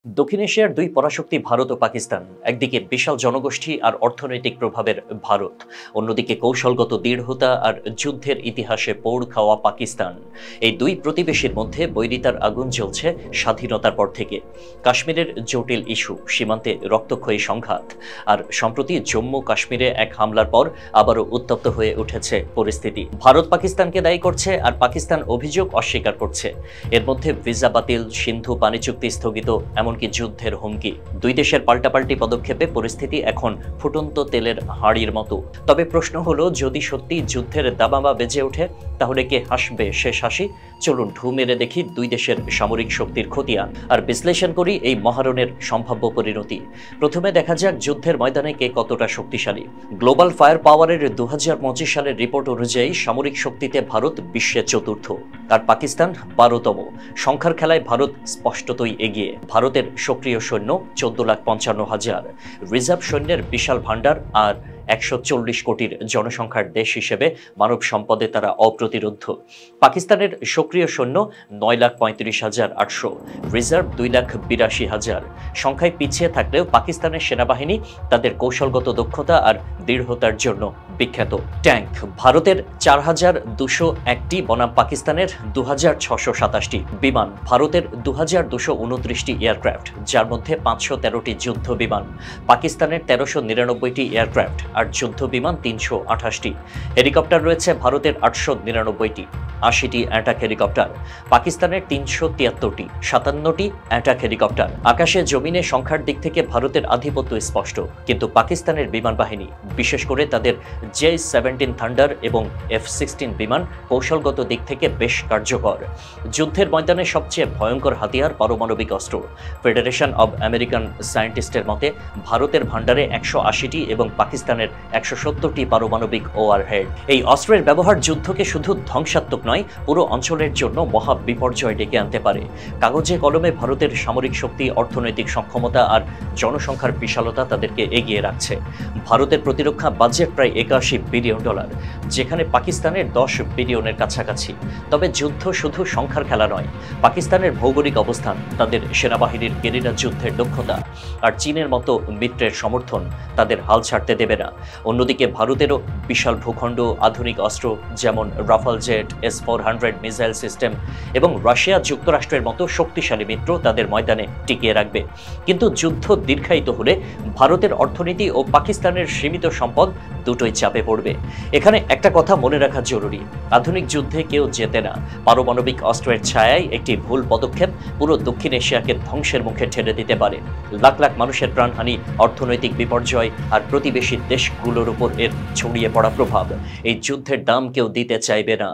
দক্ষিণ এশিয়ার দুই পরাশক্তি ভারত ও পাকিস্তান, একদিকে বিশাল জনগোষ্ঠী আর অর্থনৈতিক প্রভাবের ভারত, অন্যদিকে কৌশলগত দৃঢ়তা আর যুদ্ধের ইতিহাসে পৌড় খাওয়া পাকিস্তান। এই দুই প্রতিবেশীর মধ্যে বৈরিতার আগুন জ্বলছে স্বাধীনতার পর থেকে। কাশ্মীরের জটিল ইস্যু, সীমান্তে রক্তক্ষয়ী সংঘাত, আর সম্প্রতি জম্মু কাশ্মীরে এক হামলার পর আবারও উত্তপ্ত হয়ে উঠেছে পরিস্থিতি। ভারত পাকিস্তানকে দায়ী করছে আর পাকিস্তান অভিযোগ অস্বীকার করছে। এর মধ্যে ভিসা বাতিল, সিন্ধু পানি চুক্তি স্থগিত, এমনকি যুদ্ধের হুমকি। দুই দেশের পাল্টাপাল্টি পদক্ষেপে পরিস্থিতি এখন ফুটন্ত তেলের হাঁড়ির মতো। তবে প্রশ্ন হলো, যদি সত্যি যুদ্ধের দামামা বেজে ওঠে, তাহলে কে হাসবে শেষ হাসি? চলুন ঢু মেরে দেখি দুই দেশের সামরিক শক্তির খতিয়ান আর বিশ্লেষণ করি এই মহারণের সম্ভাব্য পরিণতি। প্রথমে দেখা যাক যুদ্ধের ময়দানে কে কতটা শক্তিশালী। গ্লোবাল ফায়ার পাওয়ারের 2025 সালের রিপোর্ট অনুযায়ী সামরিক শক্তিতে ভারত বিশ্বে চতুর্থ আর পাকিস্তান 12তম। সংখ্যার খেলায় ভারত স্পষ্টতই এগিয়ে। ভারতের সক্রিয় সৈন্য 14,55,000, রিজার্ভ সৈন্যের বিশাল ভাণ্ডার আর 140 কোটির জনসংখ্যার দেশ হিসেবে মানব সম্পদে তারা অপ্রতিরোধ্য। পাকিস্তানের সক্রিয় সৈন্য 9,35,800, রিজার্ভ 2,82,000। সংখ্যায় পিছিয়ে থাকলেও পাকিস্তানের সেনাবাহিনী তাদের কৌশলগত দক্ষতা আর দৃঢ়তার জন্য বিখ্যাত। ট্যাঙ্ক ভারতের 4,201টি বনাম পাকিস্তানের 2,627টি। বিমান ভারতের 2,229টি এয়ারক্রাফট, যার মধ্যে 513টি যুদ্ধ বিমান, পাকিস্তানের 1399টি এয়ারক্রাফট আর যুদ্ধ বিমান 328টি। হেলিকপ্টার রয়েছে ভারতের 899টি, 80টি অ্যাটাক হেলিকপ্টার, পাকিস্তানের 373টি, 57টি অ্যাটাক হেলিকপ্টার। আকাশে জমিনে সংখ্যার দিক থেকে ভারতের আধিপত্য স্পষ্ট, কিন্তু পাকিস্তানের বিমান বাহিনী, বিশেষ করে তাদের J-17 থান্ডার এবং F-16 বিমান কৌশলগত দিক থেকে বেশ কার্যকর। যুদ্ধের ময়দানে সবচেয়ে ভয়ঙ্কর হাতিয়ার পারমাণবিক অস্ত্র। ফেডারেশন অব আমেরিকান সায়েন্টিস্টের মতে ভারতের ভাণ্ডারে 180টি এবং পাকিস্তানের 170টি পারমাণবিক ওয়ারহেড। এই অস্ত্রের ব্যবহার যুদ্ধকে শুধু ধ্বংসাত্মক নয়, পুরো অঞ্চলের জন্য মহা বিপর্যয় ডেকে আনতে পারে। কাগজে কলমে ভারতের সামরিক শক্তি, অর্থনৈতিক সক্ষমতা আর জনসংখ্যার বিশালতা তাদেরকে এগিয়ে রাখছে। ভারতের প্রতিরক্ষা বাজেট প্রায় $81 বিলিয়ন, যেখানে পাকিস্তানের 10 বিলিয়নের কাছাকাছি। তবে যুদ্ধ শুধু সংখ্যার খেলা নয়। পাকিস্তানের ভৌগোলিক অবস্থান, তাদের সেনাবাহিনীর গেরিলা যুদ্ধের দক্ষতা আর চীনের মতো মিত্রের সমর্থন তাদের হাল ছাড়তে দেবে না। অন্যদিকে ভারতেরও বিশাল ভূখণ্ড, আধুনিক অস্ত্র যেমন Rafale jet, S-400 missile system এবং রাশিয়া, যুক্তরাষ্ট্রের মতো শক্তিশালী মিত্র তাদের ময়দানে টিকিয়ে রাখবে। কিন্তু যুদ্ধ দীর্ঘায়িত হলে ভারতের অর্থনীতি ও পাকিস্তানের সীমিত সম্পদ দুটোই চাপে পড়বে। এখানে একটা কথা মনে রাখা জরুরি, আধুনিক যুদ্ধে কেউ জেতে না। পারমাণবিক অস্ত্রের ছায়ায় একটি ভুল পদক্ষেপ পুরো দক্ষিণ এশিয়াকে ধ্বংসের মুখে ঠেলে দিতে পারে। লাখ লাখ মানুষের প্রাণহানি, অর্থনৈতিক বিপর্যয় আর প্রতিবেশী দেশগুলোর উপর এর ছড়িয়ে পড়া প্রভাব, এই যুদ্ধের দাম কেউ দিতে চাইবে না।